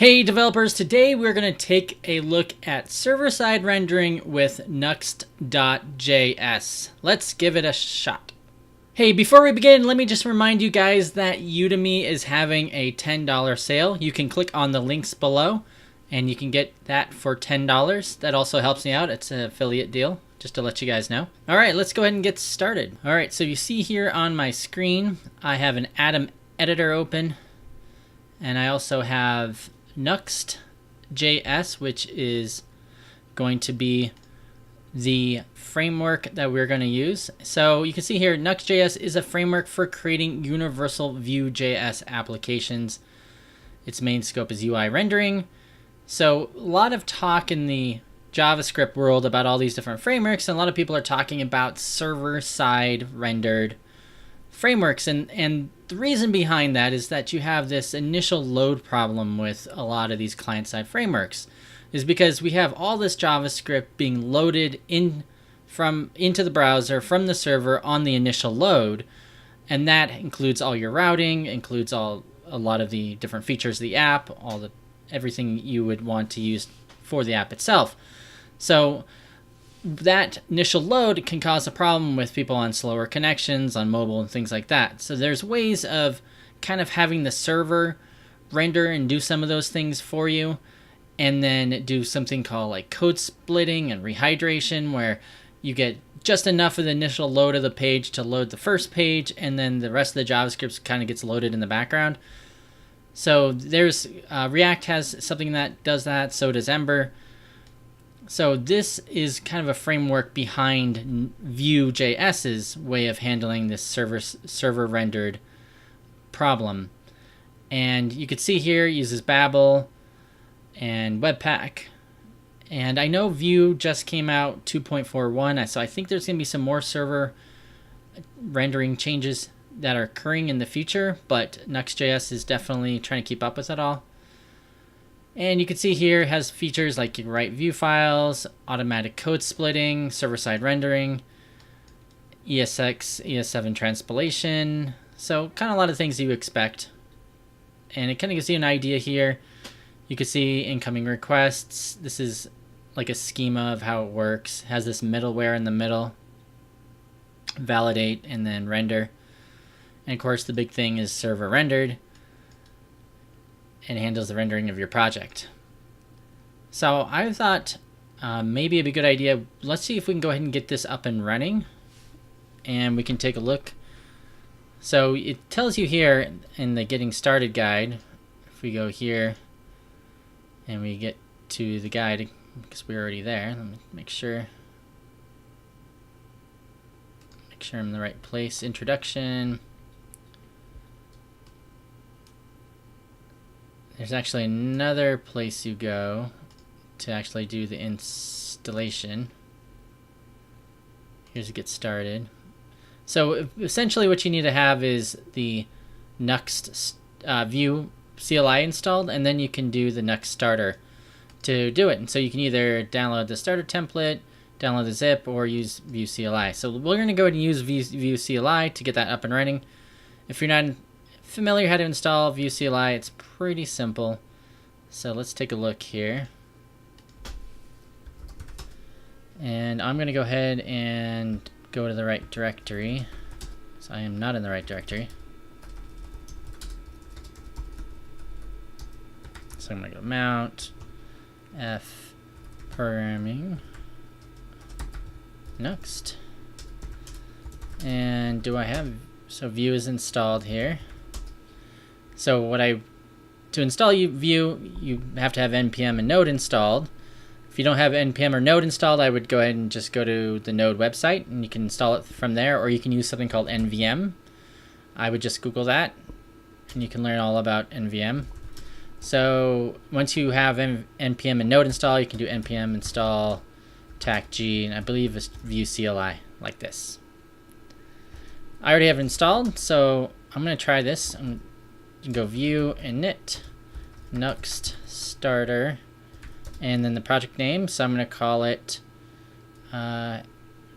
Hey developers, today we're going to take a look at server-side rendering with Nuxt.js. Let's give it a shot. Hey, before we begin, let me just remind you guys that Udemy is having a $10 sale. You can click on the links below and you can get that for $10. That also helps me out. It's an affiliate deal, just to let you guys know. All right, let's go ahead and get started. All right, so you see here on my screen, I have an Atom editor open, and I also have Nuxt.js, which is going to be the framework that we're going to use. So you can see here, Nuxt.js is a framework for creating universal Vue.js applications. Its main scope is UI rendering. So a lot of talk in the JavaScript world about all these different frameworks, and a lot of people are talking about server-side rendered frameworks, and the reason behind that is that you have this initial load problem with a lot of these client-side frameworks, is because we have all this JavaScript being loaded into the browser from the server on the initial load, and that includes all your routing, includes a lot of the different features of the app, everything you would want to use for the app itself. So that initial load can cause a problem with people on slower connections, on mobile and things like that. So there's ways of kind of having the server render and do some of those things for you, and then do something called like code splitting and rehydration, where you get just enough of the initial load of the page to load the first page, and then the rest of the JavaScript kind of gets loaded in the background. So there's React has something that does that, so does Ember. So this is kind of a framework behind Vue.js's way of handling this server rendered problem. And you can see here it uses Babel and Webpack. And I know Vue just came out 2.41, so I think there's going to be some more server rendering changes that are occurring in the future, but Nuxt.js is definitely trying to keep up with it all. And you can see here it has features like you can write view files, automatic code splitting, server-side rendering, ESX, ES7 transpilation. So kind of a lot of things you expect. And it kind of gives you an idea here. You can see incoming requests. This is like a schema of how it works. It has this middleware in the middle. Validate and then render. And of course the big thing is server rendered, and handles the rendering of your project. So I thought maybe it'd be a good idea. Let's see if we can go ahead and get this up and running, and we can take a look. So it tells you here in the getting started guide, if we go here and we get to the guide, because we're already there, let me make sure I'm in the right place. Introduction. There's actually another place you go to actually do the installation. Here's to get started. So essentially what you need to have is the Nuxt Vue CLI installed, and then you can do the Nuxt starter to do it. And so you can either download the starter template, download the zip, or use Vue CLI. So we're going to go ahead and use Vue CLI to get that up and running. If you're not familiar how to install Vue CLI, it's pretty simple. So let's take a look here. And I'm going to go ahead and go to the right directory. So I am not in the right directory. So I'm going to go mount, F, programming, Nuxt. And so Vue is installed here. So to install Vue, you have to have npm and node installed. If you don't have npm or node installed, I would go ahead and just go to the node website and you can install it from there, or you can use something called nvm. I would just Google that and you can learn all about nvm. So once you have npm and node installed, you can do npm install tacg, and I believe it's Vue CLI like this. I already have it installed, so I'm going to try this. You can go view init Nuxt starter, and then the project name. So I'm going to call it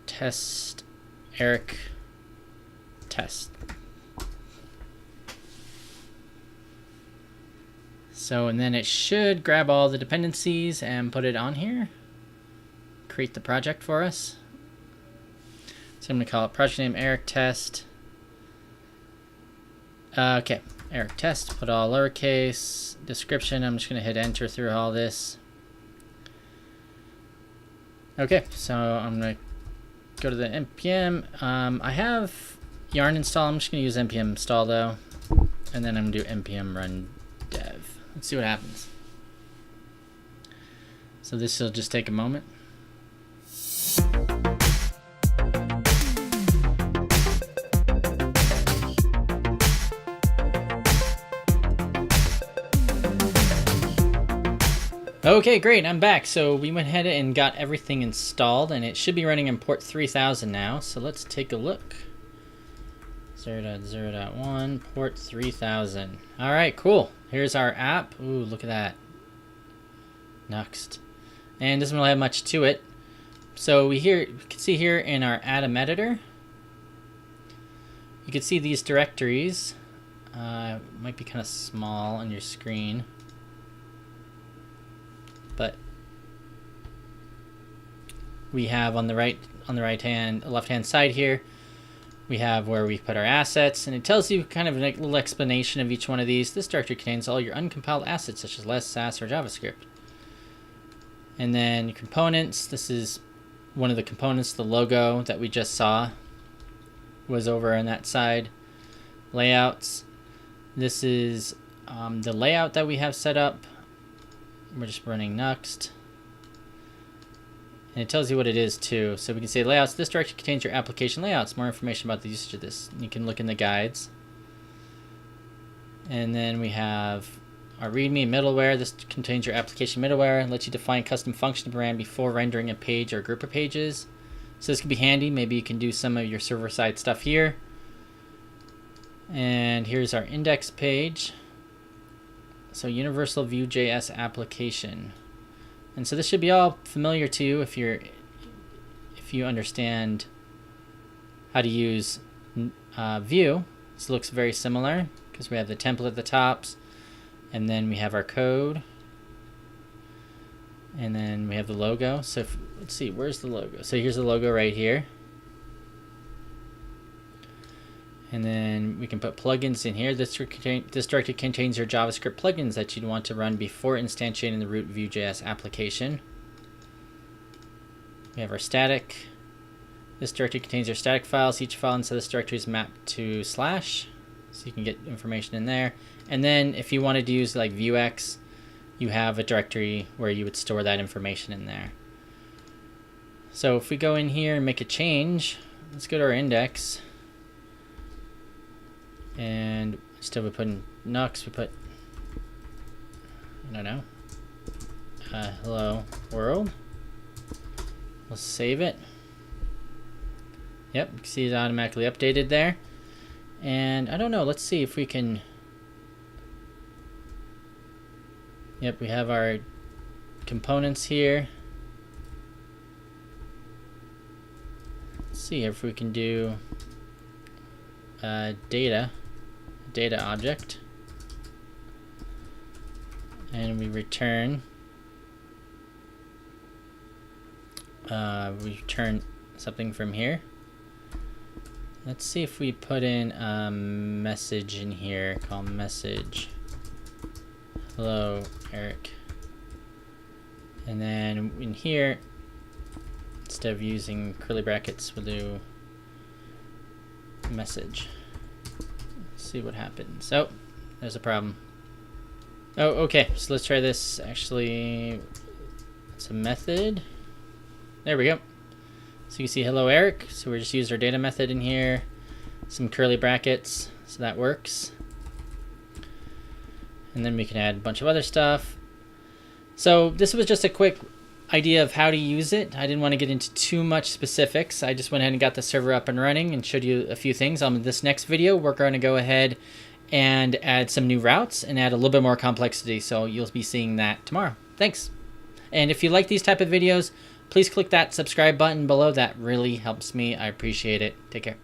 test Erik test. So, and then it should grab all the dependencies and put it on here. Create the project for us. So I'm going to call it project name Erik test. Okay, Erik test, put all lowercase. Description, I'm just going to hit enter through all this. Okay, so I'm going to go to the npm. I have yarn install. I'm just going to use npm install though. And then I'm going to do npm run dev. Let's see what happens. So this will just take a moment. Okay, great, I'm back. So we went ahead and got everything installed, and it should be running in port 3000 now. So let's take a look. 0.0.1, port 3000. All right, cool. Here's our app. Ooh, look at that. Nuxt. And doesn't really have much to it. So we can see here in our Atom editor, you can see these directories. Might be kind of small on your screen, but we have on the left hand side here, we have where we put our assets, and it tells you kind of a little explanation of each one of these. This directory contains all your uncompiled assets such as Less, Sass, or JavaScript. And then your components, this is one of the components, the logo that we just saw was over on that side. Layouts, this is the layout that we have set up. We're just running Nuxt. And it tells you what it is too. So we can say layouts. This directory contains your application layouts. More information about the usage of this. You can look in the guides. And then we have our README middleware. This contains your application middleware. It lets you define custom function param before rendering a page or a group of pages. So this could be handy. Maybe you can do some of your server-side stuff here. And here's our index page. So universal Vue.js application. And so this should be all familiar to you if you understand how to use Vue. This looks very similar because we have the template at the tops, and then we have our code, and then we have the logo. So let's see, where's the logo? So here's the logo right here. And then we can put plugins in here. This directory contains your JavaScript plugins that you'd want to run before instantiating the root Vue.js application. We have our static. This directory contains your static files. Each file inside this directory is mapped to /, so you can get information in there. And then if you wanted to use like Vuex, you have a directory where you would store that information in there. So if we go in here and make a change, let's go to our index. And instead we put in Nuxt, we put, I don't know, hello world. We'll save it. Yep, you can see it's automatically updated there. And I don't know, let's see if we can, yep, we have our components here. Let's see if we can do data object, and we return something from here. Let's see if we put in a message in here, call message hello Erik, and then in here, instead of using curly brackets, we'll do message. Let's see what happens. Oh, there's a problem. Oh, okay, so let's try this. Actually, it's a method. There we go. So you can see hello Erik. So we just used our data method in here, some curly brackets, so that works. And then we can add a bunch of other stuff. So this was just a quick idea of how to use it. I didn't want to get into too much specifics. I just went ahead and got the server up and running and showed you a few things. On this next video, we're going to go ahead and add some new routes and add a little bit more complexity. So you'll be seeing that tomorrow. Thanks. And if you like these type of videos, please click that subscribe button below. That really helps me. I appreciate it. Take care.